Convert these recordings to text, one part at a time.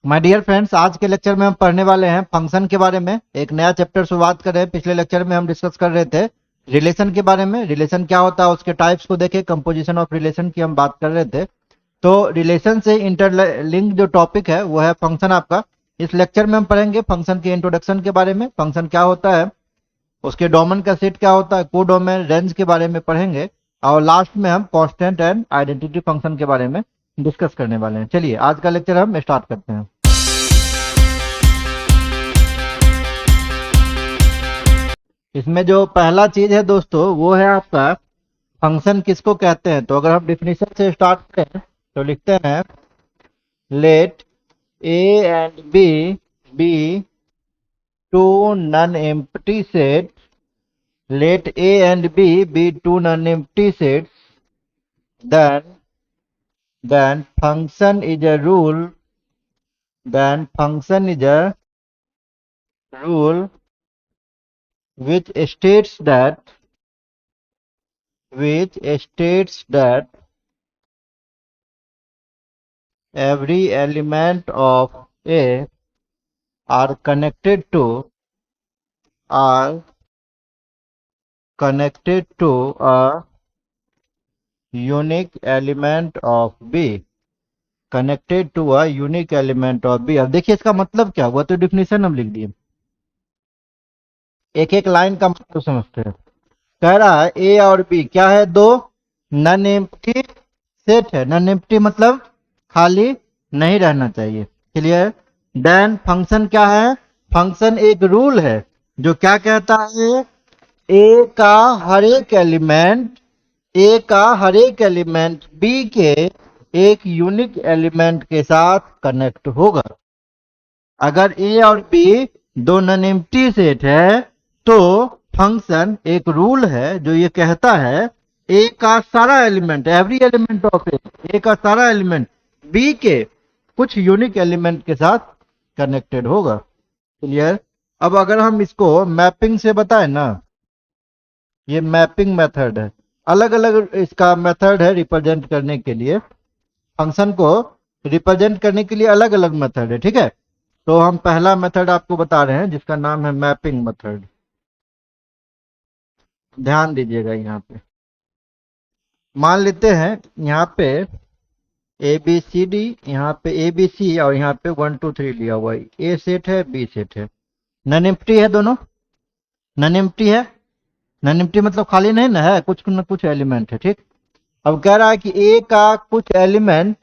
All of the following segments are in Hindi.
माय डियर फ्रेंड्स, आज के लेक्चर में हम पढ़ने वाले हैं फंक्शन के बारे में। एक नया चैप्टर शुरुआत कर रहे हैं। पिछले लेक्चर में हम डिस्कस कर रहे थे रिलेशन के बारे में। रिलेशन क्या होता है, उसके टाइप्स को देखे, कंपोजिशन ऑफ रिलेशन की हम बात कर रहे थे। तो रिलेशन से इंटरलिंक जो टॉपिक है वो है फंक्शन आपका। इस लेक्चर में हम पढ़ेंगे फंक्शन के इंट्रोडक्शन के बारे में, फंक्शन क्या होता है, उसके डोमेन का सेट क्या होता है, को डोमेन रेंज के बारे में पढ़ेंगे। और लास्ट में हम कांस्टेंट एंड आइडेंटिटी फंक्शन के बारे में डिस्कस करने वाले हैं। चलिए आज का लेक्चर हम स्टार्ट करते हैं। इसमें जो पहला चीज है दोस्तों वो है आपका फंक्शन किसको कहते हैं। तो अगर हम डिफिनीशन से स्टार्ट करें तो लिखते हैं let A and B two non empty set. Let A and B two non empty sets, then function is a rule, then function is a rule which states that every element of A are connected to a unique element of B, connected to a unique element of B. अब देखिए इसका मतलब क्या हुआ, तो डिफिनीशन हम लिख दिए, एक एक लाइन का मतलब समझते हैं। कह रहा है ए और बी क्या है, दो नॉन एम्प्टी सेट है। नॉन एम्प्टी मतलब खाली नहीं रहना चाहिए, क्लियर। देन फंक्शन क्या है, फंक्शन एक रूल है जो क्या कहता है, ए का हर एक एलिमेंट बी के एक यूनिक एलिमेंट के साथ कनेक्ट होगा। अगर ए और बी दो नॉन एम्प्टी सेट है तो फंक्शन एक रूल है जो ये कहता है ए का सारा एलिमेंट, एवरी एलिमेंट ऑफ ए का सारा एलिमेंट बी के कुछ यूनिक एलिमेंट के साथ कनेक्टेड होगा, क्लियर। अब अगर हम इसको मैपिंग से बताएं ना, ये मैपिंग मेथड है, अलग अलग इसका मेथड है रिप्रेजेंट करने के लिए। फंक्शन को रिप्रेजेंट करने के लिए अलग अलग मेथड है, ठीक है। तो हम पहला मेथड आपको बता रहे हैं जिसका नाम है मैपिंग मेथड। ध्यान दीजिएगा, यहाँ पे मान लेते हैं यहाँ पे ए बी सी डी, यहाँ पे ए बी सी और यहाँ पे 1 2 3 लिया हुआ है। ए सेट है, बी सेट है, नॉन एम्प्टी है, दोनों नॉन एम्प्टी है। नॉन एम्प्टी मतलब खाली नहीं ना है, कुछ न कुछ एलिमेंट है, ठीक। अब कह रहा है कि ए का कुछ एलिमेंट,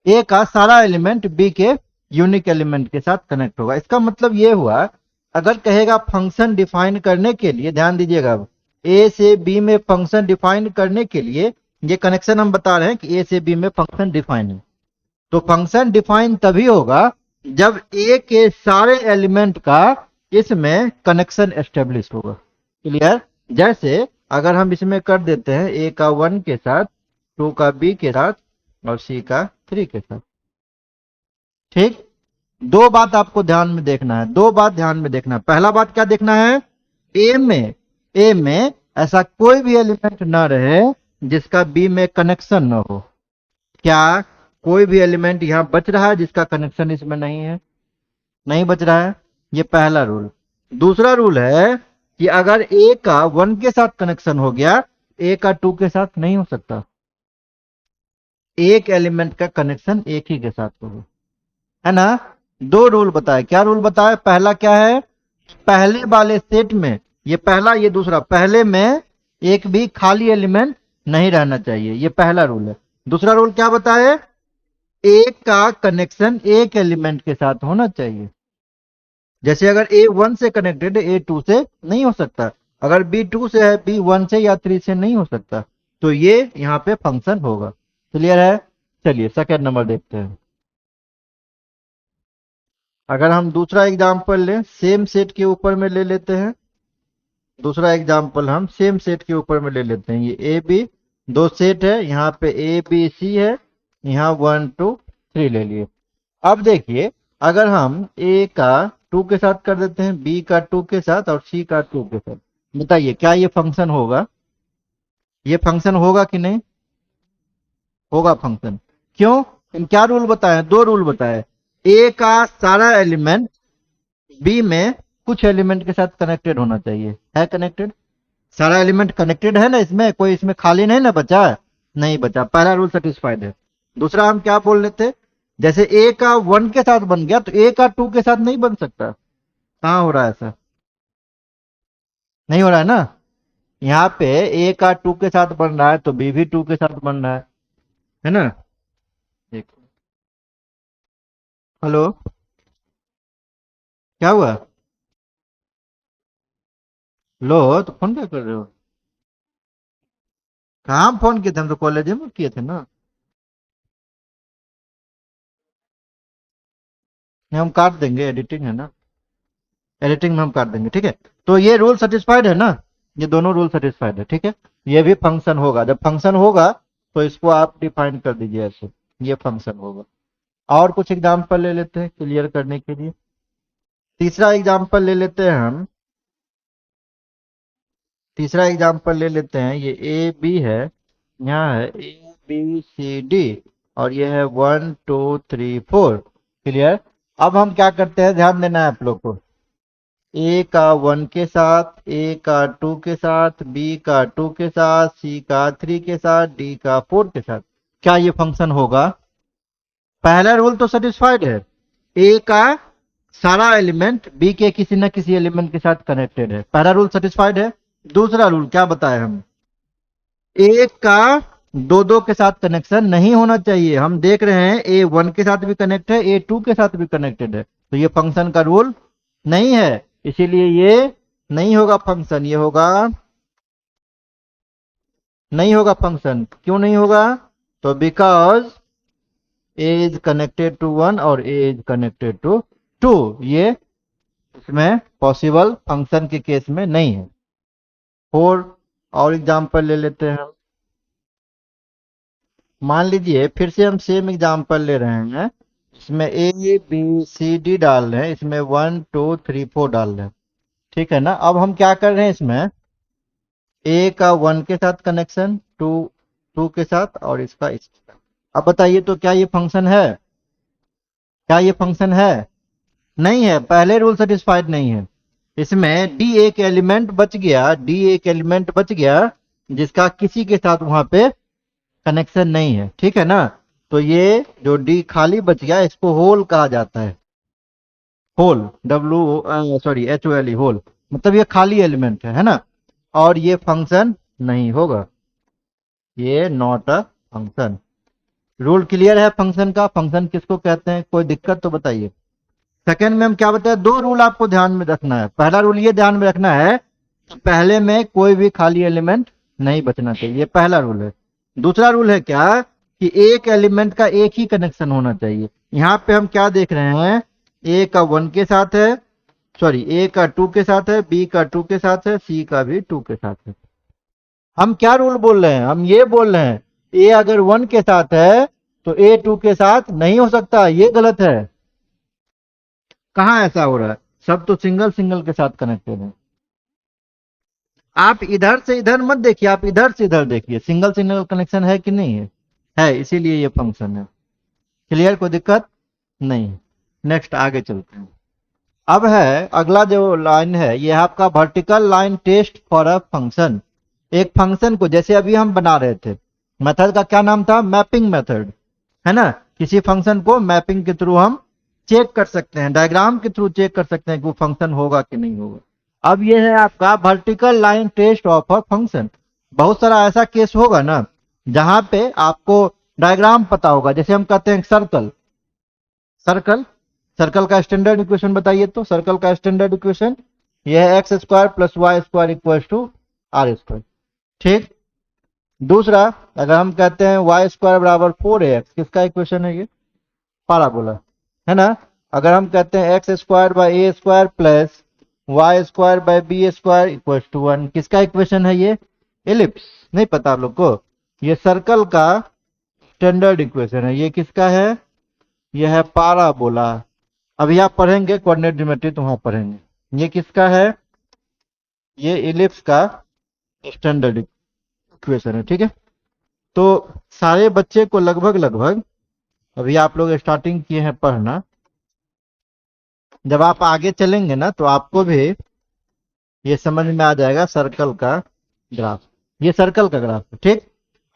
ए का सारा एलिमेंट बी के यूनिक एलिमेंट के साथ कनेक्ट होगा। इसका मतलब ये हुआ, अगर कहेगा फंक्शन डिफाइन करने के लिए, ध्यान दीजिएगा, अब ए से बी में फंक्शन डिफाइन करने के लिए ये कनेक्शन हम बता रहे हैं कि ए से बी में फंक्शन डिफाइन है। तो फंक्शन डिफाइन तभी होगा जब ए के सारे एलिमेंट का इसमें कनेक्शन एस्टेब्लिश होगा, क्लियर। जैसे अगर हम इसमें कर देते हैं ए का 1 के साथ, 2 का बी के साथ और सी का 3 के साथ, ठीक। दो बात आपको ध्यान में देखना है, दो बात ध्यान में देखना है। पहला बात क्या देखना है, ए में ऐसा कोई भी एलिमेंट ना रहे जिसका बी में कनेक्शन ना हो। क्या कोई भी एलिमेंट यहां बच रहा है जिसका कनेक्शन इसमें नहीं है? नहीं बच रहा है, ये पहला रूल। दूसरा रूल है कि अगर ए का 1 के साथ कनेक्शन हो गया, ए का 2 के साथ नहीं हो सकता। एक एलिमेंट का कनेक्शन एक ही के साथ होगा, है ना। दो रूल बताए, क्या रूल बताए, पहला क्या है, पहले वाले सेट में, ये पहला ये दूसरा, पहले में एक भी खाली एलिमेंट नहीं रहना चाहिए, ये पहला रूल है। दूसरा रूल क्या बताए, एक का कनेक्शन एक एलिमेंट के साथ होना चाहिए। जैसे अगर ए 1 से कनेक्टेड है, ए 2 से नहीं हो सकता। अगर बी 2 से है, बी 1 से या 3 से नहीं हो सकता। तो ये यहाँ पे फंक्शन होगा, क्लियर है। चलिए सेकंड नंबर देखते हैं। अगर हम दूसरा एग्जाम्पल लें, सेम सेट के ऊपर में ले लेते हैं। दूसरा एग्जाम्पल हम सेम सेट के ऊपर में ले लेते हैं। ये ए बी दो सेट है, यहाँ पे ए बी सी है, यहाँ 1 2 3 ले लिए। अब देखिए अगर हम ए का 2 के साथ कर देते हैं, बी का 2 के साथ और सी का 2 के साथ, बताइए क्या ये फंक्शन होगा? ये फंक्शन होगा कि नहीं होगा? फंक्शन। क्यों? इन क्या रूल बताए? दो रूल बताए। ए का सारा एलिमेंट बी में कुछ एलिमेंट के साथ कनेक्टेड होना चाहिए। है कनेक्टेड? सारा एलिमेंट कनेक्टेड है ना, इसमें कोई इसमें खाली नहीं ना बचा है? नहीं बचा, पहला रूल सेटिस्फाइड है। दूसरा हम क्या बोल रहे थे, जैसे ए का 1 के साथ बन गया तो ए का 2 के साथ नहीं बन सकता। कहाँ हो रहा है ऐसा? नहीं हो रहा है ना। यहाँ पे ए का 2 के साथ बन रहा है तो बी भी 2 के साथ बन रहा है ना। देखो, हेलो, क्या हुआ? लो, तो फोन क्या कर रहे हो? कहाँ फोन किए थे? हम तो कॉलेज में किए थे ना। नहीं, हम काट देंगे, एडिटिंग है ना, एडिटिंग में हम काट देंगे, ठीक है। तो ये रूल सेटिस्फाइड है ना, ये दोनों रूल सेटिस्फाइड है, ठीक है। ये भी फंक्शन होगा, जब फंक्शन होगा तो इसको आप डिफाइन कर दीजिए ऐसे, ये फंक्शन होगा। और कुछ एग्जाम्पल ले लेते हैं क्लियर करने के लिए। तीसरा एग्जाम्पल ले लेते हैं हम, तीसरा एग्जाम्पल ले लेते हैं। ये ए बी है, यहाँ है ए बी सी डी, और ये है 1 2 3 4। क्लियर? अब हम क्या करते हैं, ध्यान देना है आप लोग को। ए का 1 के साथ, ए का 2 के साथ, बी का 2 के साथ, सी का 3 के साथ, डी का 4 के साथ, क्या ये फंक्शन होगा? पहला रूल तो सेटिस्फाइड है, ए का सारा एलिमेंट बी के किसी न किसी एलिमेंट के साथ कनेक्टेड है, पहला रूल सेटिस्फाइड है। दूसरा रूल क्या बताए हम, एक का दो दो के साथ कनेक्शन नहीं होना चाहिए। हम देख रहे हैं ए 1 के साथ भी कनेक्ट है, ए 2 के साथ भी कनेक्टेड है, तो ये फंक्शन का रूल नहीं है, इसीलिए ये नहीं होगा फंक्शन, ये होगा, नहीं होगा फंक्शन। क्यों नहीं होगा? तो because A is connected to 1 और ए इज कनेक्टेड टू 2, ये इसमें पॉसिबल फंक्शन के केस में नहीं है। फोर और एग्जांपल ले लेते हैं हम। मान लीजिए फिर से हम सेम एग्जांपल ले रहे हैं, इसमें ए बी सी डी डाल रहे हैं, इसमें 1 2 3 4 डाल रहे हैं, ठीक है ना। अब हम क्या कर रहे हैं, इसमें ए का 1 के साथ कनेक्शन, 2 के साथ, और इसका इसके साथ। अब बताइए तो क्या ये फंक्शन है? क्या ये फंक्शन है? नहीं है, पहले रूल सेटिस्फाइड नहीं है। इसमें डी एक एलिमेंट बच गया, डी एक एलिमेंट बच गया जिसका किसी के साथ वहां पे कनेक्शन नहीं है, ठीक है ना। तो ये जो डी खाली बच गया इसको होल कहा जाता है। Hole, W sorry H O L E, hole, मतलब ये खाली एलिमेंट है ना। और ये फंक्शन नहीं होगा, ये not a function. Rule clear है फंक्शन का, फंक्शन किसको कहते हैं, कोई दिक्कत तो बताइए। सेकंड में हम क्या बताए, दो रूल आपको ध्यान में रखना है। पहला रूल ये ध्यान में रखना है कि पहले में कोई भी खाली एलिमेंट नहीं बचना चाहिए, ये पहला रूल है। दूसरा रूल है क्या, कि एक एलिमेंट का एक ही कनेक्शन होना चाहिए। यहाँ पे हम क्या देख रहे हैं, ए का 1 के साथ है, सॉरी ए का 2 के साथ है, बी का 2 के साथ है, सी का भी 2 के साथ है। हम क्या रूल बोल रहे हैं, हम ये बोल रहे हैं ए अगर 1 के साथ है तो ए 2 के साथ नहीं हो सकता, ये गलत है। कहाँ ऐसा हो रहा है, सब तो सिंगल सिंगल के साथ कनेक्टेड है। आप इधर से इधर मत देखिए, आप इधर से इधर देखिए, सिंगल सिंगल कनेक्शन है कि नहीं है? है, इसीलिए ये फंक्शन है। क्लियर, कोई दिक्कत नहीं। नेक्स्ट आगे चलते हैं। अब है अगला जो लाइन है, ये है आपका vertical line test for a function. एक फंक्शन को जैसे अभी हम बना रहे थे, मेथड का क्या नाम था, मैपिंग मेथड, है ना। किसी फंक्शन को मैपिंग के थ्रू हम चेक कर सकते हैं, डायग्राम के थ्रू चेक कर सकते हैं कि वो फंक्शन होगा कि नहीं होगा। अब ये है आपका vertical line test of a function. बहुत सारा ऐसा केस होगा ना जहां पे आपको डायग्राम पता होगा, जैसे हम कहते हैं सर्कल, सर्कल, सर्कल का स्टैंडर्ड इक्वेशन बताइए, तो सर्कल का स्टैंडर्ड इक्वेशन ये है X square plus Y square equal to R square, ठीक। दूसरा, अगर हम कहते हैं वाई स्क्वायर बराबर 4 एक्स, किसका इक्वेशन है ये, पाराबोला, है ना। अगर हम कहते हैं X square by A square plus Y square by B square equal to 1, किसका इक्वेशन है ये, एलिप्स। नहीं पता आप लोग को, ये सर्कल का स्टैंडर्ड इक्वेशन है, ये किसका है, ये है पाराबोला। अभी आप पढ़ेंगे कोऑर्डिनेट ज्योमेट्री तो वहां पढ़ेंगे, ये किसका है, ये एलिप्स का स्टैंडर्ड इक्वेशन है, ठीक है। तो सारे बच्चे को लगभग लगभग, अभी आप लोग स्टार्टिंग किए हैं पढ़ना, जब आप आगे चलेंगे ना तो आपको भी ये समझ में आ जाएगा सर्कल का ग्राफ। ये सर्कल का ग्राफ है, ठीक।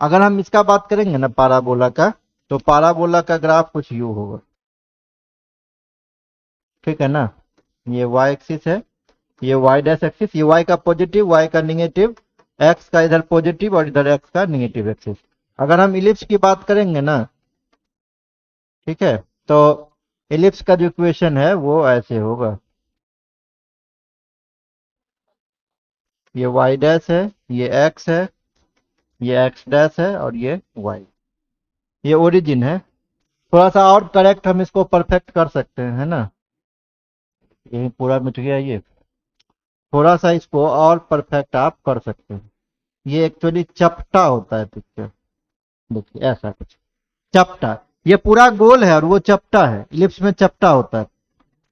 अगर हम इसका बात करेंगे ना पाराबोला का, तो पाराबोला का ग्राफ कुछ यूं होगा, ठीक है ना। ये वाई एक्सिस है, ये वाई डैश एक्सिस, ये वाई का पॉजिटिव, वाई का निगेटिव, एक्स का इधर पॉजिटिव और इधर एक्स का निगेटिव एक्सिस। अगर हम इलिप्स की बात करेंगे ना, ठीक है, तो इलिप्स का जो इक्वेशन है वो ऐसे होगा, ये वाई डैश है, ये एक्स है, ये एक्स डैश है और ये वाई। ये ओरिजिन है। थोड़ा सा और करेक्ट हम इसको परफेक्ट कर सकते हैं, है ना। यही पूरा मिट गया ये। थोड़ा सा इसको और परफेक्ट आप कर सकते हैं। ये एक्चुअली चपटा होता है पिक्चर, देखिए ऐसा कुछ चपटा। ये पूरा गोल है और वो चपटा है, इलिप्स में चपटा होता है।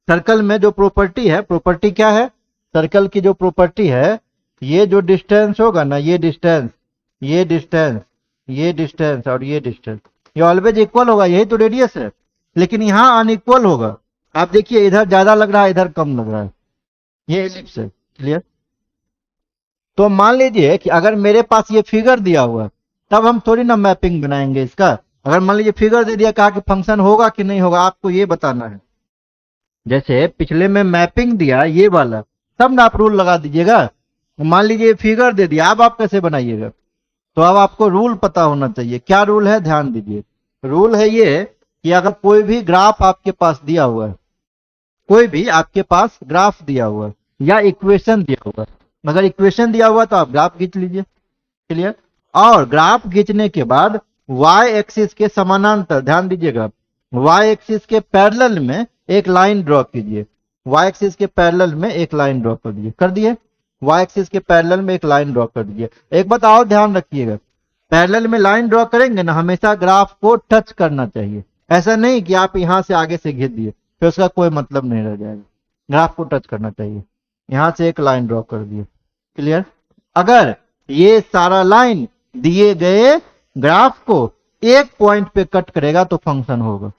सर्कल में जो प्रॉपर्टी है, प्रॉपर्टी क्या है, सर्कल की जो प्रॉपर्टी है, ये जो डिस्टेंस होगा ना, ये डिस्टेंस, ये डिस्टेंस, ये डिस्टेंस और ये डिस्टेंस, ये ऑलवेज इक्वल होगा, यही तो रेडियस है। लेकिन यहाँ अनइक्वल होगा। आप देखिए इधर ज्यादा लग रहा है, इधर कम लग रहा है। ये एलिप्स है, क्लियर। तो मान लीजिए कि अगर मेरे पास ये फिगर दिया हुआ है, तब हम थोड़ी ना मैपिंग बनाएंगे इसका। अगर मान लीजिए फिगर दे दिया, कहा कि फंक्शन होगा कि नहीं होगा, आपको ये बताना है। जैसे पिछले में मैपिंग दिया ये वाला, तब ना आप रूल लगा दीजिएगा। मान लीजिए फिगर दे दिया, अब आप कैसे बनाइएगा। तो अब आपको रूल पता होना चाहिए। क्या रूल है, ध्यान दीजिए। रूल है ये कि अगर कोई भी ग्राफ आपके पास दिया हुआ है, कोई भी आपके पास ग्राफ दिया हुआ है या इक्वेशन दिया हुआ है, अगर इक्वेशन दिया हुआ तो आप ग्राफ खींच लीजिए, क्लियर। और ग्राफ खींचने के बाद वाई एक्सिस के समानांतर, ध्यान दीजिएगा, वाई एक्सिस के पैरेलल में एक लाइन ड्रॉ कीजिए। वाई एक्सिस के पैरेलल में एक लाइन ड्रॉ कर दिए, कर दिए। वाई एक्सिस के पैरेलल में एक लाइन ड्रॉ कर दीजिए। एक बात और ध्यान रखिएगा, पैरेलल में लाइन ड्रॉ करेंगे ना, हमेशा ग्राफ को टच करना चाहिए। ऐसा नहीं कि आप यहां से आगे से घिस दिए, फिर उसका कोई मतलब नहीं रह जाएगा। ग्राफ को टच करना चाहिए। यहां से एक लाइन ड्रॉ कर दिए, क्लियर। अगर ये सारा लाइन दिए गए ग्राफ को एक पॉइंट पे कट करेगा तो फंक्शन होगा,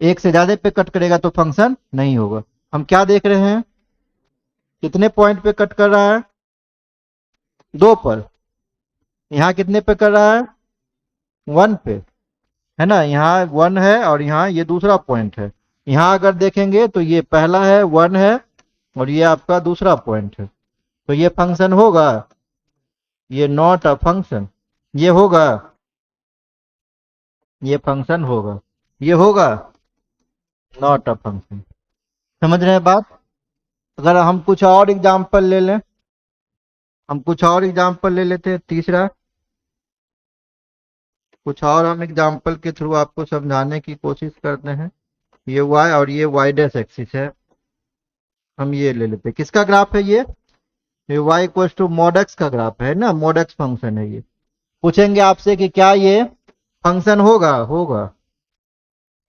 एक से ज्यादा पे कट करेगा तो फंक्शन नहीं होगा। हम क्या देख रहे हैं, कितने पॉइंट पे कट कर रहा है, दो पर। यहां कितने पे कर रहा है, वन पे, है ना। यहाँ वन है और यहाँ ये दूसरा पॉइंट है। यहाँ अगर देखेंगे तो ये पहला है, वन है, और ये आपका दूसरा पॉइंट है। तो ये फंक्शन होगा, ये नॉट अ फंक्शन। ये होगा, ये फंक्शन होगा, ये होगा नॉट अ फंक्शन। समझ रहे हैं बात। अगर हम कुछ और एग्जांपल ले लें, हम कुछ और एग्जांपल ले लेते हैं, तीसरा कुछ और हम एग्जांपल के थ्रू आपको समझाने की कोशिश करते हैं। ये y और ये y डैश एक्सिस है। हम ये ले लेते हैं, किसका ग्राफ है ये y equals to mod X का ग्राफ है ना, मॉड एक्स फंक्शन है ये। पूछेंगे आपसे कि क्या ये फंक्शन होगा, होगा।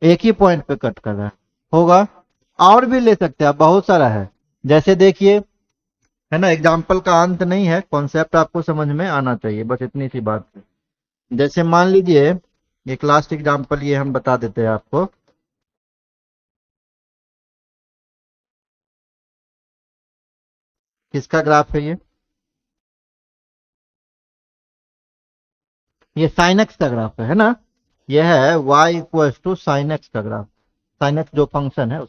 एक ही पॉइंट पे कट कर रहा है, होगा। और भी ले सकते हैं आप, बहुत सारा है। जैसे देखिए, है ना, एग्जाम्पल का अंत नहीं है, कॉन्सेप्ट आपको समझ में आना चाहिए, बस इतनी सी बात है। जैसे मान लीजिए, एक लास्ट एग्जाम्पल ये हम बता देते हैं आपको। किसका ग्राफ है ये साइन एक्स का ग्राफ है ना। ये है y equals to sine X का ग्राफ। साइन एक्स जो फंक्शन है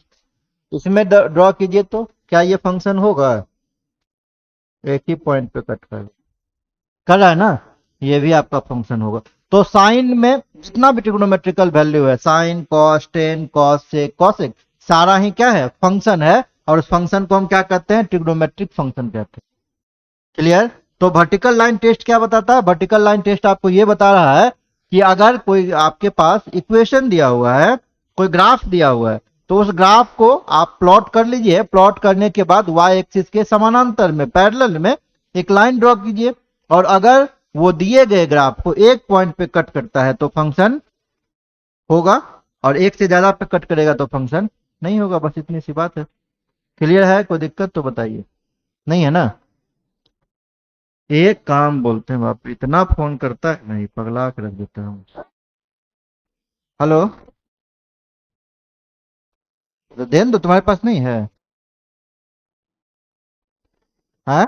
उसमें ड्रॉ कीजिए, तो क्या ये फंक्शन होगा, एक ही पॉइंट पे कट कर रहा है ना, ये भी आपका फंक्शन होगा। तो साइन में जितना भी ट्रिग्नोमेट्रिकल वैल्यू है, sine cos tan cos sec cosec, सारा ही क्या है, फंक्शन है। और उस फंक्शन को हम क्या कहते हैं, ट्रिग्नोमेट्रिक फंक्शन कहते हैं, क्लियर। तो वर्टिकल लाइन टेस्ट क्या बताता है, वर्टिकल लाइन टेस्ट आपको ये बता रहा है कि अगर कोई आपके पास इक्वेशन दिया हुआ है, कोई ग्राफ दिया हुआ है, तो उस ग्राफ को आप प्लॉट कर लीजिए। प्लॉट करने के बाद वाई एक्सिस के समानांतर में, पैरेलल में एक लाइन ड्रॉ कीजिए। और अगर वो दिए गए ग्राफ को एक पॉइंट पे कट करता है तो फंक्शन होगा, और एक से ज्यादा पे कट करेगा तो फंक्शन नहीं होगा। बस इतनी सी बात है, क्लियर है। कोई दिक्कत तो बताइए, नहीं है ना। एक काम बोलते हैं, बाप रे, इतना फोन करता है, नहीं पगला के रख देता हूँ। हेलो। तो देन दो, तुम्हारे पास नहीं है? हाँ,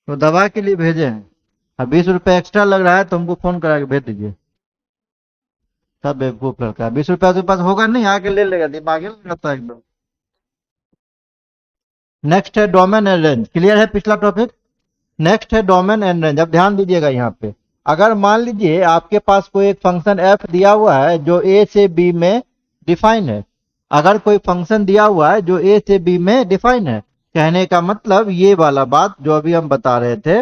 तो दवा के लिए भेजे हैं। अब 20 रुपये एक्स्ट्रा लग रहा है, तो हमको फोन करा के भेज दीजिए। सब बेवकूफ लड़का है, 20 रुपया उसके पास होगा नहीं, आके ले लेगा, दिमाग लगता है एकदम। नेक्स्ट है डोमेन एंड रेंज, क्लियर है पिछला टॉपिक। नेक्स्ट है डोमेन एंड रेंज। अब ध्यान दीजिएगा यहाँ पे, अगर मान लीजिए आपके पास कोई एक फंक्शन एफ दिया हुआ है जो ए से बी में डिफाइन है। अगर कोई फंक्शन दिया हुआ है जो ए से बी में डिफाइन है, कहने का मतलब ये वाला बात जो अभी हम बता रहे थे,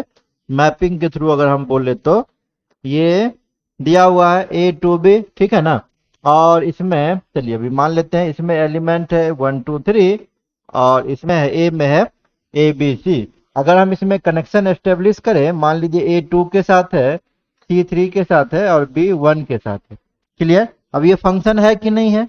मैपिंग के थ्रू अगर हम बोले तो ये दिया हुआ है ए टू बी, ठीक है ना। और इसमें चलिए अभी मान लेते हैं, इसमें एलिमेंट है 1 2 3, और इसमें है ए में है ए बी सी। अगर हम इसमें कनेक्शन एस्टेब्लिश करें, मान लीजिए ए 2 के साथ है, सी 3 के साथ है, और बी 1 के साथ है। क्लियर। अब ये फंक्शन है कि नहीं है?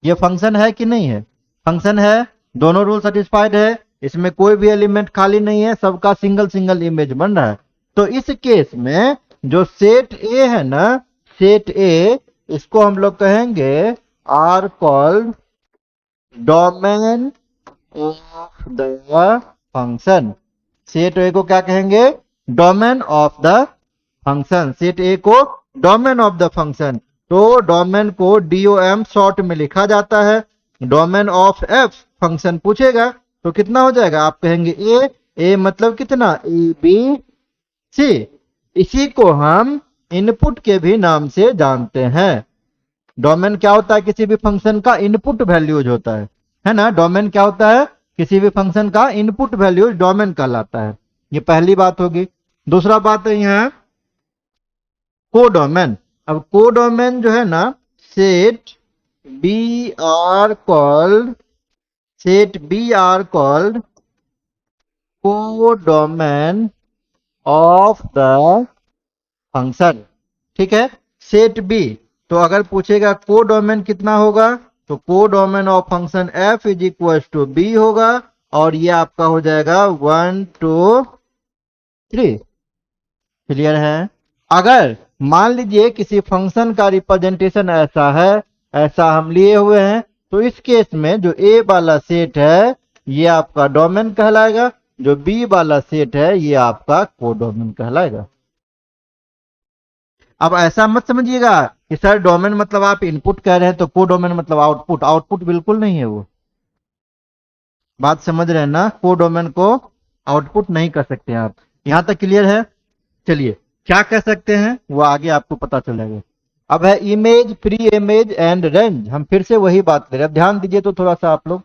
ये फंक्शन है कि नहीं है? फंक्शन है। दोनों रूल सेटिस्फाइड है, इसमें कोई भी एलिमेंट खाली नहीं है, सबका सिंगल सिंगल इमेज बन रहा है। तो इस केस में जो सेट ए है ना, सेट ए, इसको हम लोग कहेंगे are called domain of the function. Set A को क्या कहेंगे? Domain of the function. Set A को डोमेन ऑफ द फंक्शन। तो डोमेन को डीओएम शॉर्ट में लिखा जाता है। डोमेन ऑफ एफ फंक्शन पूछेगा तो कितना हो जाएगा? आप कहेंगे ए। ए मतलब कितना? A B C. इसी को हम इनपुट के भी नाम से जानते हैं। डोमेन क्या होता है? किसी भी फंक्शन का इनपुट वैल्यूज होता है ना। डोमेन क्या होता है? किसी भी फंक्शन का इनपुट वैल्यूज डोमेन कहलाता है। ये पहली बात होगी। दूसरा बात है यहाँ कोडोमेन। अब कोडोमेन जो है ना, set B are called, set B are called codomain of the function, ठीक है। सेट बी, तो अगर पूछेगा कोडोमेन कितना होगा, तो codomain of function F is equal to B होगा, और ये आपका हो जाएगा 1 2 3। क्लियर है। अगर मान लीजिए किसी फंक्शन का रिप्रेजेंटेशन ऐसा है, ऐसा हम लिए हुए हैं, तो इस केस में जो ए वाला सेट है ये आपका डोमेन कहलाएगा, जो बी वाला सेट है ये आपका कोडोमेन कहलाएगा। अब ऐसा मत समझिएगा कि सर डोमेन मतलब आप इनपुट कह रहे हैं तो कोडोमेन मतलब आउटपुट। आउटपुट बिल्कुल नहीं है वो। बात समझ रहे हैं ना? कोडोमेन को आउटपुट नहीं कर सकते आप। यहां तक क्लियर है? चलिए क्या कह सकते हैं वो आगे आपको पता चलेगा। अब है image, pre image and range. हम फिर से वही बात करें, अब ध्यान दीजिए तो थोड़ा सा आप लोग।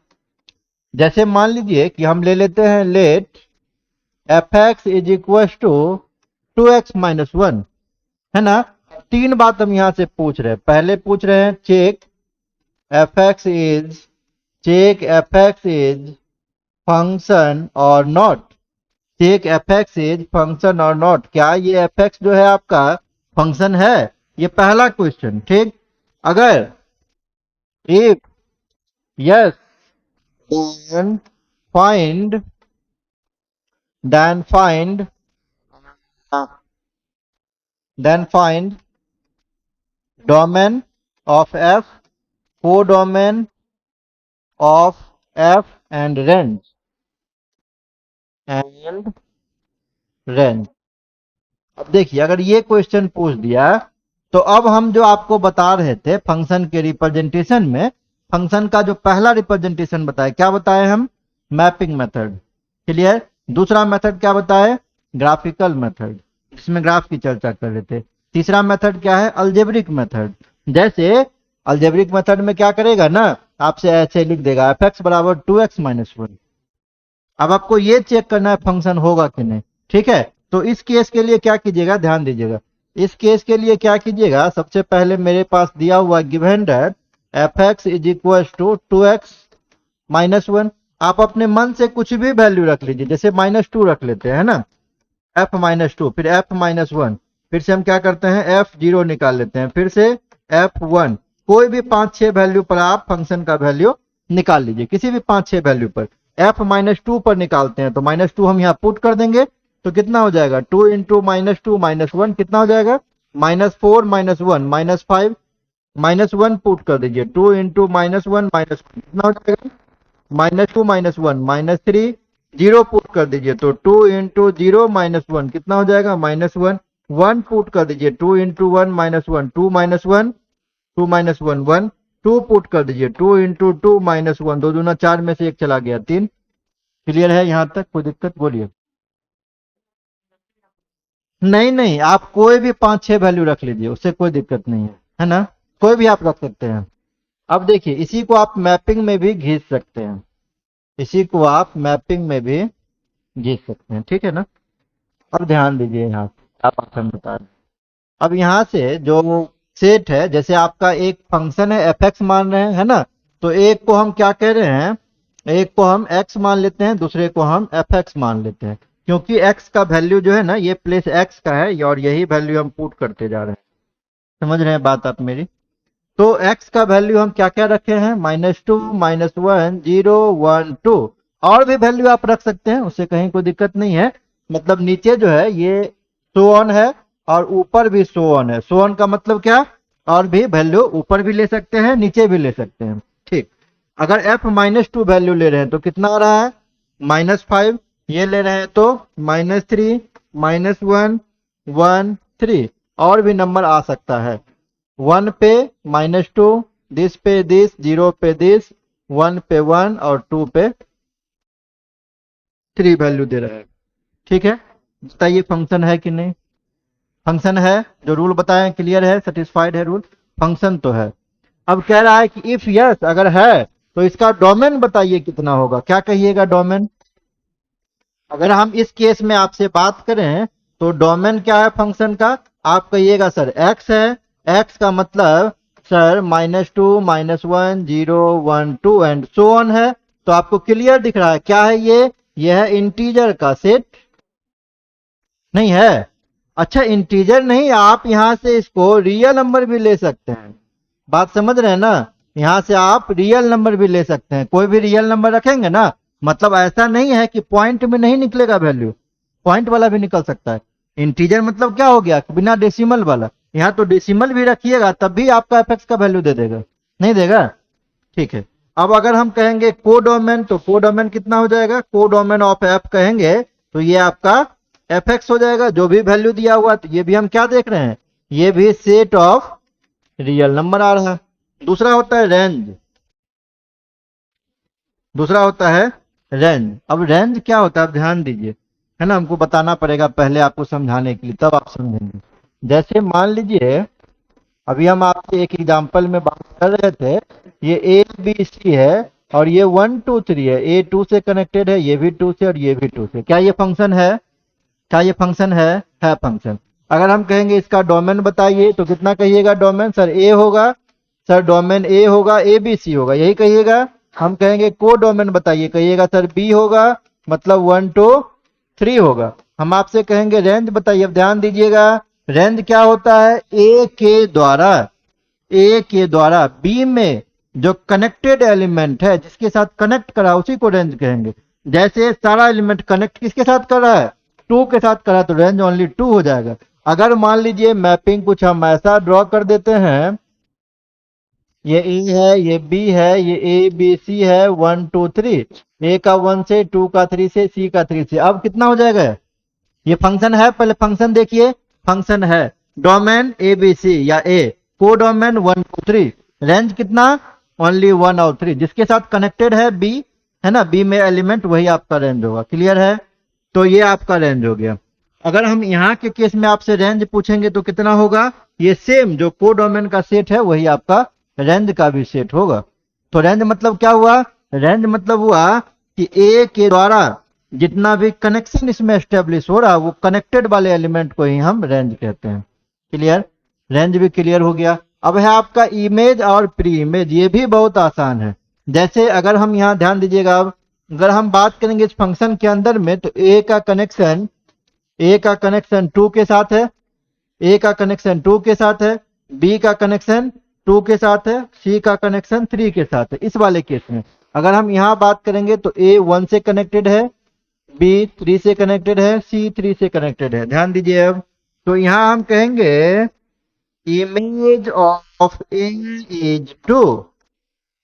जैसे मान लीजिए कि हम ले लेते हैं let F x is equal to 2x-1, है ना। तीन बात हम यहां से पूछ रहे हैं। पहले पूछ रहे हैं check f x is, check f x is function और not. Check f x is function और नॉट। क्या ये एफ एक्स जो है आपका फंक्शन है? ये पहला क्वेश्चन, ठीक। अगर if yes, then find, then find, then find domain of f, codomain of f and range, and range। अब देखिए अगर ये क्वेश्चन पूछ दिया, तो अब हम जो आपको बता रहे थे फंक्शन के रिप्रेजेंटेशन में, फंक्शन का जो पहला रिप्रेजेंटेशन बताया, क्या बताए हम? Mapping method. क्लियर। दूसरा मेथड क्या बताए? ग्राफिकल मेथड, इसमें ग्राफ की चर्चा कर रहे थे। तीसरा मेथड क्या है? Algebraic method. जैसे अलजेब्रिक मेथड में क्या करेगा ना, आपसे ऐसे लिख देगा एफ एक्स बराबर 2x-1। अब आपको ये चेक करना है फंक्शन होगा कि नहीं, ठीक है। तो इस केस के लिए क्या कीजिएगा, ध्यान दीजिएगा। इस केस के लिए क्या कीजिएगा, सबसे पहले मेरे पास दिया हुआ given that F x is equal to 2x-1। आप अपने मन से कुछ भी वैल्यू रख लीजिए, जैसे -2 रख लेते हैं ना, f-2, फिर f-1, फिर से हम क्या करते हैं f0 निकाल लेते हैं, फिर से f1। कोई भी 5-6 वैल्यू पर आप फंक्शन का वैल्यू निकाल लीजिए, किसी भी 5-6 वैल्यू पर। f-2 पर निकालते हैं तो -2 हम यहाँ पुट कर देंगे, तो कितना हो जाएगा? 2 × -2 -1 कितना हो जाएगा? -4 -1 -5। -1 पुट कर दीजिए, 2 इंटू -1 -1 कितना हो जाएगा, -2 -1 -3, 0 पुट कर दीजिए तो 2 इंटू 0 -1 कितना हो जाएगा, -1, 1 पुट कर दीजिए, 2 इंटू 1 -1, 2 -1, 2 -1 1, 2 पुट कर दीजिए, 2 इंटू 2 -1, 2 दूना 4 में से 1 चला गया 3। क्लियर है यहाँ तक, कोई दिक्कत बोलिए। नहीं नहीं, आप कोई भी 5-6 वैल्यू रख लीजिए, उससे कोई दिक्कत नहीं है ना, कोई भी आप रख सकते हैं। अब देखिए इसी को आप मैपिंग में भी खींच सकते हैं, इसी को आप मैपिंग में भी खींच सकते हैं, ठीक है ना। अब ध्यान दीजिए यहाँ आप ऑप्शन बता रहे हैं। अब यहाँ से जो सेट है, जैसे आपका एक फंक्शन है एफ एक्स मान रहे हैं, है ना, तो एक को हम क्या कह रहे हैं, एक को हम एक्स मान लेते हैं, दूसरे को हम एफ एक्स मान लेते हैं, क्योंकि एक्स का वैल्यू जो है ना ये प्लेस एक्स का है और यही वैल्यू हम पुट करते जा रहे हैं। समझ रहे हैं बात आप मेरी। तो x का वैल्यू हम क्या क्या रखे हैं, -2 -1 0 1 2, और भी वैल्यू आप रख सकते हैं, उससे कहीं कोई दिक्कत नहीं है। मतलब नीचे जो है ये सो ऑन है और ऊपर भी सो ऑन है। सो ऑन का मतलब क्या, और भी वैल्यू ऊपर भी ले सकते हैं नीचे भी ले सकते हैं, ठीक। अगर f -2 वैल्यू ले रहे हैं तो कितना आ रहा है, -5, ये ले रहे हैं तो -3 -1 1 3, और भी नंबर आ सकता है। 1 पे -2, दिस पे दिस, 0 पे दिस, 1 पे 1 और 2 पे 3 वैल्यू दे रहा है, ठीक है। बताइए फंक्शन है कि नहीं, फंक्शन है, जो रूल बताएं क्लियर है, सेटिस्फाइड है रूल, फंक्शन तो है। अब कह रहा है कि इफ यस अगर है तो इसका डोमेन बताइए कितना होगा, क्या कहिएगा डोमेन। अगर हम इस केस में आपसे बात करें तो डोमेन क्या है फंक्शन का, आप कहिएगा सर एक्स है, एक्स का मतलब सर -2 -1 0 1 2 एंड सो ऑन है। तो आपको क्लियर दिख रहा है क्या है ये है इंटीजर का सेट, नहीं है। अच्छा इंटीजर नहीं, आप यहां से इसको रियल नंबर भी ले सकते हैं, बात समझ रहे हैं ना, यहां से आप रियल नंबर भी ले सकते हैं, कोई भी रियल नंबर रखेंगे ना, मतलब ऐसा नहीं है कि पॉइंट में नहीं निकलेगा वैल्यू, पॉइंट वाला भी निकल सकता है। इंटीजर मतलब क्या हो गया, बिना डेसिमल वाला, यहाँ तो डेसिमल भी रखिएगा तब भी आपका एफ एक्स का वैल्यू दे देगा, नहीं देगा, ठीक है। अब अगर हम कहेंगे कोडोमेन, तो कोडोमेन कितना हो जाएगा, कोडोमेन ऑफ एफ कहेंगे तो ये आपका एफ एक्स हो जाएगा, जो भी वैल्यू दिया हुआ, तो ये भी हम क्या देख रहे हैं, ये भी सेट ऑफ रियल नंबर आ रहा है। दूसरा होता है रेंज, दूसरा होता है रेंज। अब रेंज क्या होता है, अब ध्यान दीजिए, है ना, हमको बताना पड़ेगा पहले आपको समझाने के लिए, तब आप समझेंगे। जैसे मान लीजिए अभी हम आपसे एक एग्जांपल में बात कर रहे थे, ये ए बी सी है और ये 1 2 3 है, ए 2 से कनेक्टेड है, ये भी 2 से और ये भी 2 से, क्या ये फंक्शन है, क्या ये फंक्शन है फंक्शन। अगर हम कहेंगे इसका डोमेन बताइए तो कितना कहिएगा डोमेन, सर ए होगा, सर डोमेन ए होगा, ए बी सी होगा, यही कहिएगा। हम कहेंगे को डोमेन बताइए, कहिएगा सर बी होगा, मतलब 1 2 3 होगा। हम आपसे कहेंगे रेंज बताइए, अब ध्यान दीजिएगा, रेंज क्या होता है, ए के द्वारा बी में जो कनेक्टेड एलिमेंट है, जिसके साथ कनेक्ट करा उसी को रेंज कहेंगे। जैसे सारा एलिमेंट कनेक्ट किसके साथ कर रहा है, 2 के साथ करा, तो रेंज ओनली 2 हो जाएगा। अगर मान लीजिए मैपिंग कुछ हम ऐसा ड्रॉ कर देते हैं, ये ए है, ये बी है, ये ए बी सी है, 1 2 3, ए का 1 से, 2 का 3 से, सी का 3 से, अब कितना हो जाएगा, ये फंक्शन है, पहले फंक्शन देखिए, फंक्शन है डोमेन ए बी सी या ए, को डोमेन 1 2 3, रेंज कितना ओनली 1 और 3, जिसके साथ कनेक्टेड है बी, है ना, बी में एलिमेंट वही आपका रेंज होगा, क्लियर है। तो ये आपका रेंज हो गया। अगर हम यहाँ के केस में आपसे रेंज पूछेंगे तो कितना होगा, ये सेम जो को डोमेन का सेट है वही आपका रेंज का भी सेट होगा। तो रेंज मतलब क्या हुआ, रेंज मतलब हुआ कि ए के द्वारा जितना भी कनेक्शन इसमें एस्टेब्लिश हो रहा वो कनेक्टेड वाले एलिमेंट को ही हम रेंज कहते हैं, क्लियर, रेंज भी क्लियर हो गया। अब है आपका इमेज और प्री इमेज, ये भी बहुत आसान है। जैसे अगर हम यहाँ ध्यान दीजिएगा, अब अगर हम बात करेंगे इस फंक्शन के अंदर में, तो ए का कनेक्शन 2 के साथ है, ए का कनेक्शन 2 के साथ है, बी का कनेक्शन 2 के साथ है, सी का कनेक्शन 3 के साथ है। इस वाले केस में अगर हम यहाँ बात करेंगे तो ए 1 से कनेक्टेड है, बी 3 से कनेक्टेड है, सी 3 से कनेक्टेड है। ध्यान दीजिए अब, तो यहाँ हम कहेंगे image of A is 2,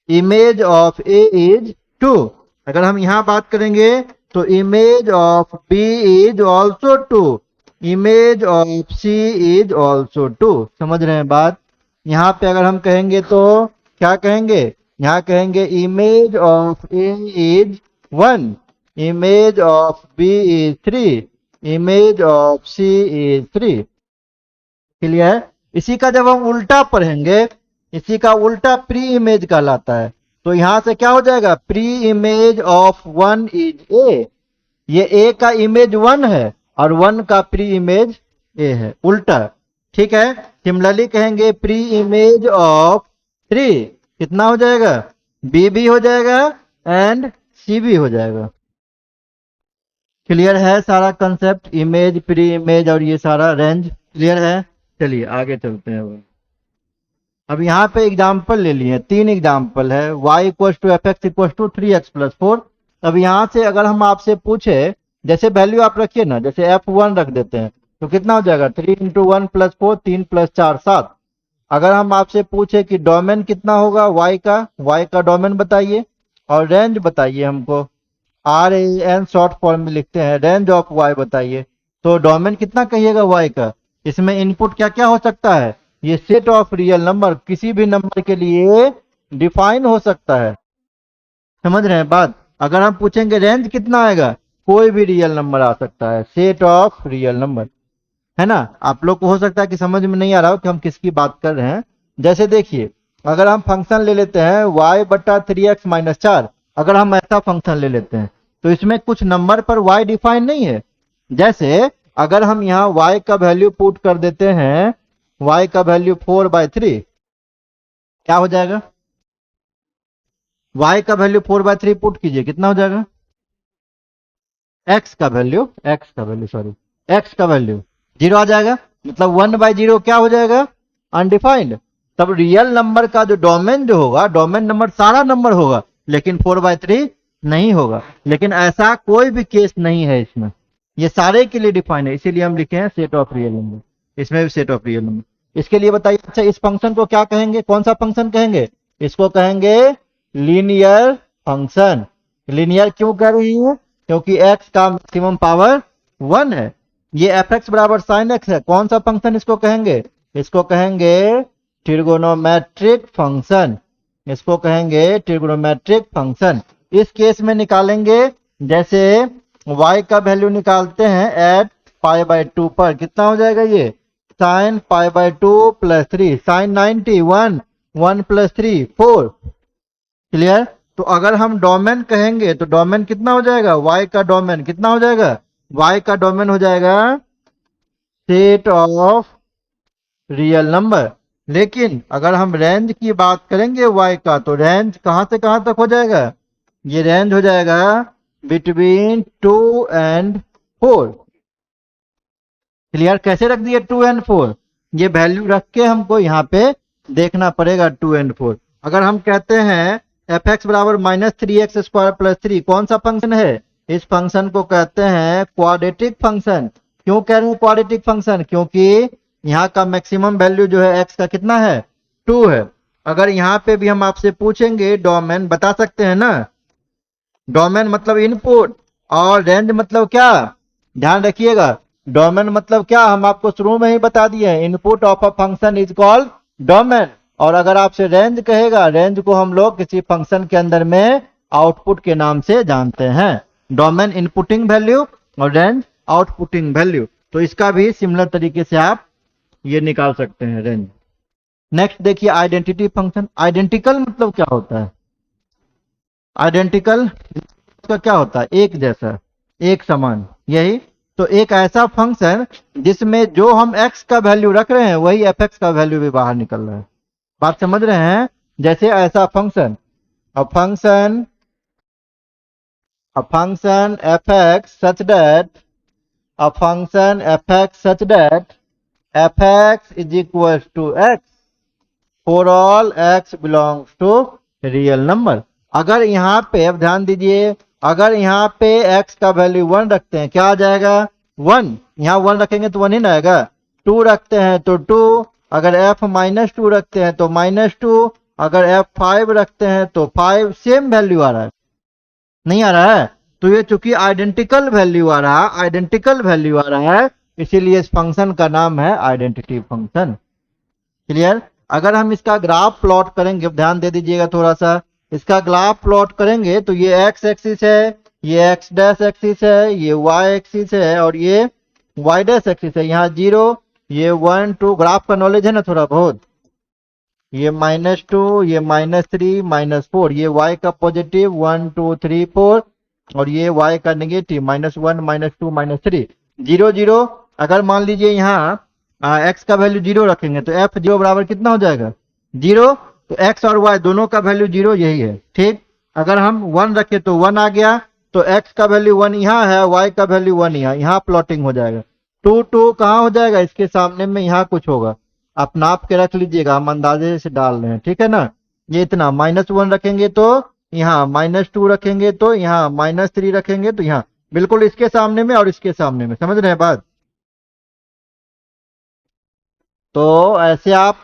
image of A is 2। अगर हम यहां बात करेंगे तो image of B is also 2, image of C is also 2। समझ रहे हैं बात? यहाँ पे अगर हम कहेंगे तो क्या कहेंगे? यहाँ कहेंगे image of A is 1, image of B is 3, image of C is 3। Clear? इसी का जब हम उल्टा पढ़ेंगे, इसी का उल्टा प्री इमेज कहलाता है। तो यहां से क्या हो जाएगा? Pre image of 1 is a. ये ए का इमेज 1 है और 1 का प्री इमेज ए है, उल्टा। ठीक है। सिमिलरली कहेंगे प्री इमेज ऑफ 3, कितना हो जाएगा? बी भी हो जाएगा एंड सी भी हो जाएगा। क्लियर है सारा कंसेप्ट? इमेज, प्री इमेज और ये सारा रेंज क्लियर है? चलिए आगे चलते हैं। अब यहाँ पे एग्जाम्पल ले लिए, 3 एग्जाम्पल है। y equal to F X equal to 3x plus 4। अब यहाँ से अगर हम आपसे पूछे, जैसे वैल्यू आप रखिए ना, जैसे f1 रख देते हैं तो कितना हो जाएगा? 3 इंटू 1 प्लस 4, 3 प्लस 4 7। अगर हम आपसे पूछे कि डोमेन कितना होगा y का डोमेन बताइए और रेंज बताइए हमको। RAN शॉर्ट फॉर्म में लिखते हैं, रेंज ऑफ y बताइए। तो डोमेन कितना कहिएगा y का? इसमें इनपुट क्या क्या हो सकता है? ये सेट ऑफ रियल नंबर किसी भी नंबर के लिए डिफाइन हो सकता है। समझ रहे हैं बात? अगर हम पूछेंगे रेंज कितना आएगा, कोई भी रियल नंबर आ सकता है, सेट ऑफ रियल नंबर, है ना? आप लोग को हो सकता है कि समझ में नहीं आ रहा हो कि हम किसकी बात कर रहे हैं। जैसे देखिए, अगर हम फंक्शन ले लेते हैं y बटा 3x माइनस 4, अगर हम ऐसा फंक्शन ले लेते हैं तो इसमें कुछ नंबर पर y डिफाइन नहीं है। जैसे अगर हम यहाँ y का वैल्यू पुट कर देते हैं, y का वैल्यू 4/3, क्या हो जाएगा? y का वैल्यू 4/3 पुट कीजिए, कितना हो जाएगा? x का वैल्यू 0 आ जाएगा। मतलब 1/0 क्या हो जाएगा? अनडिफाइंड। तब रियल नंबर का जो डोमेन होगा, डोमेन नंबर सारा नंबर होगा, लेकिन 4/3 नहीं होगा। लेकिन ऐसा कोई भी केस नहीं है इसमें, ये सारे के लिए डिफाइन है, इसीलिए हम लिखे हैं सेट ऑफ रियल नंबर। इसमें भी सेट ऑफ रियल नंबर। इसके लिए बताइए, अच्छा इस फंक्शन को क्या कहेंगे? कौन सा फंक्शन कहेंगे? इसको कहेंगे लीनियर फंक्शन। लीनियर क्यों कह रही है? क्योंकि x का मैक्सिमम पावर 1 है। ये एफ एक्स बराबर साइन एक्स है। कौन सा फंक्शन इसको कहेंगे? इसको कहेंगे ट्रिगोनोमेट्रिक फंक्शन। इसको कहेंगे ट्रिगोनोमेट्रिक फंक्शन। इस केस में निकालेंगे, जैसे y का वैल्यू निकालते हैं एट π/2 पर, कितना हो जाएगा? ये sine π/2 plus 3, sine 90, 1 plus 3 4। Clear? तो अगर हम डोमेन कहेंगे तो डोमेन कितना हो जाएगा? y का डोमेन कितना हो जाएगा? y का डोमेन हो जाएगा सेट ऑफ रियल नंबर। लेकिन अगर हम रेंज की बात करेंगे y का, तो रेंज कहां से कहां तक हो जाएगा? ये रेंज हो जाएगा बिटवीन 2 एंड 4। क्लियर? कैसे रख दिए 2 एंड 4? ये वैल्यू रख के हमको यहाँ पे देखना पड़ेगा 2 एंड 4। अगर हम कहते हैं एफ एक्स बराबर -3x² प्लस 3, कौन सा फंक्शन है? इस फंक्शन को कहते हैं क्वाड्रेटिक फंक्शन। क्यों कह रहे हैं क्वाड्रेटिक फंक्शन? क्योंकि यहाँ का मैक्सिमम वैल्यू जो है x का कितना है? 2 है। अगर यहाँ पे भी हम आपसे पूछेंगे डोमेन, बता सकते हैं ना? डोमेन मतलब इनपुट और रेंज मतलब क्या? ध्यान रखिएगा, डोमेन मतलब क्या हम आपको शुरू में ही बता दिए, input of a function is called domain. और अगर आपसे रेंज कहेगा, रेंज को हम लोग किसी फंक्शन के अंदर में आउटपुट के नाम से जानते हैं। डोमेन इनपुटिंग वैल्यू और रेंज आउटपुटिंग वैल्यू। तो इसका भी सिमिलर तरीके से आप ये निकाल सकते हैं रेंज। नेक्स्ट देखिए आइडेंटिटी फंक्शन। आइडेंटिकल मतलब क्या होता है? आइडेंटिकल का क्या होता है? एक जैसा, एक समान, यही। तो एक ऐसा फंक्शन जिसमें जो हम x का वैल्यू रख रहे हैं वही एफ एक्स का वैल्यू भी बाहर निकल रहा है। बात समझ रहे हैं? जैसे ऐसा function, a function f(x) such that f(x) is equals to x for all x belongs to real number। अगर यहाँ पे, अब ध्यान दीजिए, अगर यहाँ पे x का वैल्यू 1 रखते हैं, क्या आ जाएगा? 1। यहाँ 1 रखेंगे तो 1 ही ना आएगा। 2 रखते हैं तो 2, अगर f-2 रखते हैं तो -2, अगर f5 रखते हैं तो 5, सेम वैल्यू आ रहा है, नहीं आ रहा है? तो ये चूंकि आइडेंटिकल वैल्यू आ रहा है, आइडेंटिकल वैल्यू आ रहा है, इसीलिए इस फंक्शन का नाम है आइडेंटिटी फंक्शन। क्लियर? अगर हम इसका ग्राफ प्लॉट करेंगे, ध्यान दे दीजिएगा थोड़ा सा, इसका ग्राफ प्लॉट करेंगे तो ये एक्स एक्सिस है, ये एक्स डैश एक्सिस है, ये वाई एक्सिस है और ये वाई डैश एक्सिस है। यहाँ 0, ये 1 2, ग्राफ का नॉलेज है ना थोड़ा बहुत। ये -2, ये -3, -4, ये y का पॉजिटिव 1 2 3 4 और ये y का नेगेटिव -1 -2 -3 0 0। अगर मान लीजिए यहाँ x का वैल्यू 0 रखेंगे तो f 0 बराबर कितना हो जाएगा? 0। तो x और y दोनों का वैल्यू 0 यही है, ठीक। अगर हम 1 रखे तो 1 आ गया, तो x का वैल्यू 1 यहाँ है, y का वैल्यू 1 यहाँ प्लॉटिंग हो जाएगा। 2 2 कहाँ हो जाएगा? इसके सामने में यहाँ कुछ होगा, आप नाप के रख लीजिएगा, हम अंदाजे से डाल रहे हैं, ठीक है ना। ये इतना -1 रखेंगे तो यहाँ, -2 रखेंगे तो यहाँ, -3 रखेंगे तो यहाँ, बिल्कुल इसके सामने में और इसके सामने में, समझ रहे हैं बात? तो ऐसे आप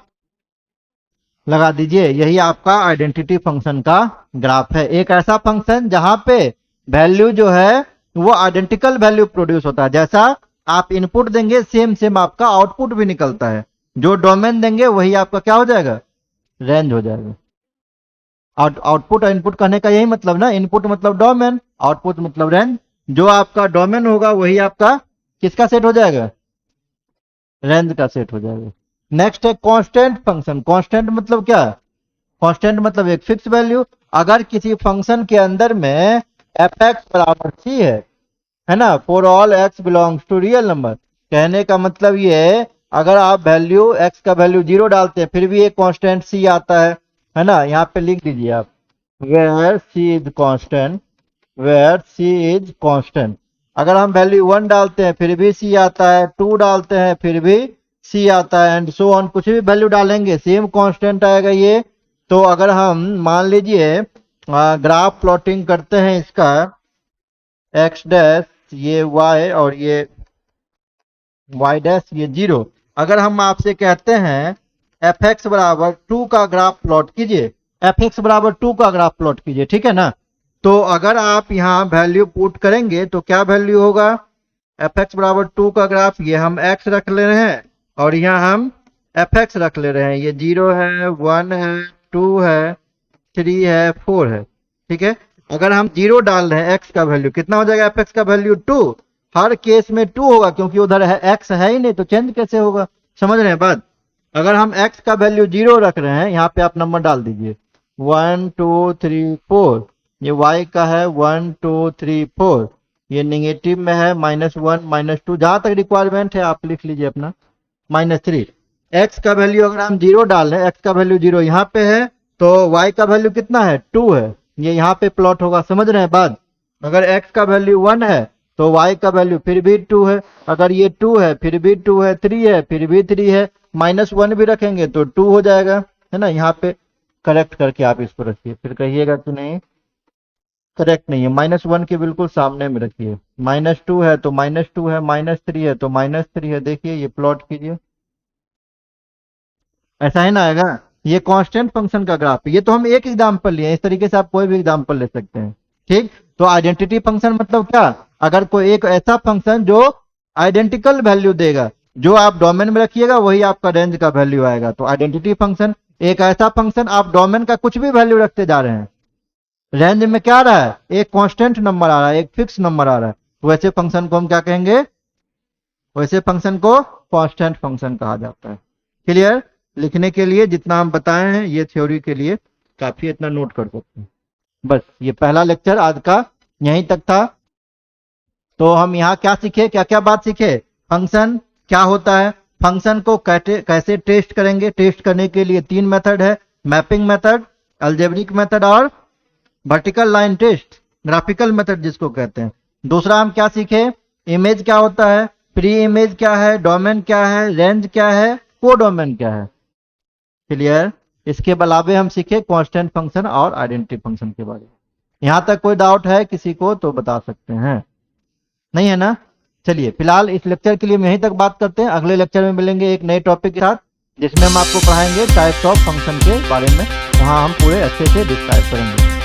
लगा दीजिए, यही आपका आइडेंटिटी फंक्शन का ग्राफ है। एक ऐसा फंक्शन जहां पे वैल्यू जो है वो आइडेंटिकल वैल्यू प्रोड्यूस होता है, जैसा आप इनपुट देंगे सेम सेम आपका आउटपुट भी निकलता है। जो डोमेन देंगे वही आपका क्या हो जाएगा? रेंज हो जाएगा। आउटपुट और इनपुट कहने का यही मतलब ना, इनपुट मतलब डोमेन, आउटपुट मतलब रेंज। जो आपका डोमेन होगा वही आपका किसका सेट हो जाएगा? रेंज का सेट हो जाएगा। नेक्स्ट है कांस्टेंट फंक्शन। कांस्टेंट मतलब क्या? कांस्टेंट मतलब एक फिक्स वैल्यू। अगर किसी फंक्शन के अंदर में f(x) बराबर c है ना, for all x belongs to real number, कहने का मतलब ये है, अगर आप वैल्यू x का वैल्यू 0 डालते हैं फिर भी एक कांस्टेंट c आता है ना। यहाँ पे लिख दीजिए आप, where c is constant, where c is constant. अगर हम वैल्यू 1 डालते हैं फिर भी c आता है, 2 डालते हैं फिर भी c आता है, एंड सो ऑन। कुछ भी वैल्यू डालेंगे सेम कांस्टेंट आएगा ये। तो अगर हम मान लीजिए ग्राफ प्लॉटिंग करते हैं इसका, x डैश ये y और ये y डैश ये 0। अगर हम आपसे कहते हैं f(x) बराबर 2 का ग्राफ प्लॉट कीजिए, f(x) बराबर 2 का ग्राफ प्लॉट कीजिए, ठीक है ना। तो अगर आप यहाँ वैल्यू पुट करेंगे तो क्या वैल्यू होगा? f(x) बराबर 2 का ग्राफ, ये हम x रख ले रहे हैं और यहाँ हम f(x) रख ले रहे हैं। ये 0 है, 1 है, 2 है, 3 है, 4 है, ठीक है। अगर हम 0 डाल रहे हैं x का वैल्यू, कितना हो जाएगा f(x) का वैल्यू? 2। हर केस में 2 होगा क्योंकि उधर है x है ही नहीं, तो चेंज कैसे होगा? समझ रहे हैं बात? अगर हम x का वैल्यू 0 रख रहे हैं, यहाँ पे आप नंबर डाल दीजिए 1 2 3 4। ये y का है 1 2 3 4। ये नेगेटिव में है -1 -2, जहां तक रिक्वायरमेंट है आप लिख लीजिए अपना, -3। x का वैल्यू अगर हम 0 डाल रहे हैं, x का वैल्यू 0 यहाँ पे है, तो y का वैल्यू कितना है? 2 है। ये यहाँ पे प्लॉट होगा, समझ रहे हैं बात? अगर x का वैल्यू 1 है तो y का वैल्यू फिर भी 2 है, अगर ये 2 है फिर भी 2 है, 3 है फिर भी 3 है, -1 भी रखेंगे तो 2 हो जाएगा, है ना। यहाँ पे करेक्ट करके आप इसको रखिए, फिर कहिएगा कि नहीं करेक्ट नहीं है। -1 के बिल्कुल सामने में रखिए। -2 है तो -2 है, -3 है तो -3 है। देखिए ये प्लॉट कीजिए, ऐसा है ना आएगा। ये कांस्टेंट फंक्शन का ग्राफ है। ये तो हम एक एग्जांपल लिए, इस तरीके से आप कोई भी एग्जांपल ले सकते हैं, ठीक। तो आइडेंटिटी फंक्शन मतलब क्या? अगर कोई एक ऐसा फंक्शन जो आइडेंटिकल वैल्यू देगा, जो आप डोमेन में रखिएगा वही आपका रेंज का वैल्यू आएगा, तो आइडेंटिटी फंक्शन। एक ऐसा फंक्शन आप डोमेन का कुछ भी वैल्यू रखते जा रहे हैं, रेंज में क्या आ रहा है? एक कांस्टेंट नंबर आ रहा है, एक फिक्स नंबर आ रहा है, वैसे फंक्शन को हम क्या कहेंगे? वैसे फंक्शन को कांस्टेंट फंक्शन कहा जाता है। क्लियर? लिखने के लिए जितना हम बताए हैं ये थ्योरी के लिए काफी, इतना नोट कर सकते हैं। बस ये पहला लेक्चर आज का यहीं तक था। तो हम यहाँ क्या सीखे, क्या क्या बात सीखे? फंक्शन क्या होता है, फंक्शन को कैसे टेस्ट करेंगे। टेस्ट करने के लिए 3 मेथड है, मैपिंग मेथड, अलजेब्रिक मेथड और vertical line test, graphical method जिसको कहते हैं। दूसरा हम क्या सीखे? इमेज क्या होता है, प्री इमेज क्या है, डोमेन क्या है, रेंज क्या है, कोडोमेन क्या है। क्लियर? इसके अलावे हम सीखे कांस्टेंट फंक्शन और आइडेंटिटी फंक्शन के बारे में। यहां तक कोई डाउट है किसी को तो बता सकते हैं, नहीं है ना? चलिए फिलहाल इस लेक्चर के लिए हम यहीं तक बात करते हैं, अगले लेक्चर में मिलेंगे एक नए टॉपिक के साथ। जिसमें हम आपको पढ़ाएंगे टाइप्स ऑफ फंक्शन के बारे में। वहाँ हम पूरे अच्छे से डिस्क्राइब करेंगे।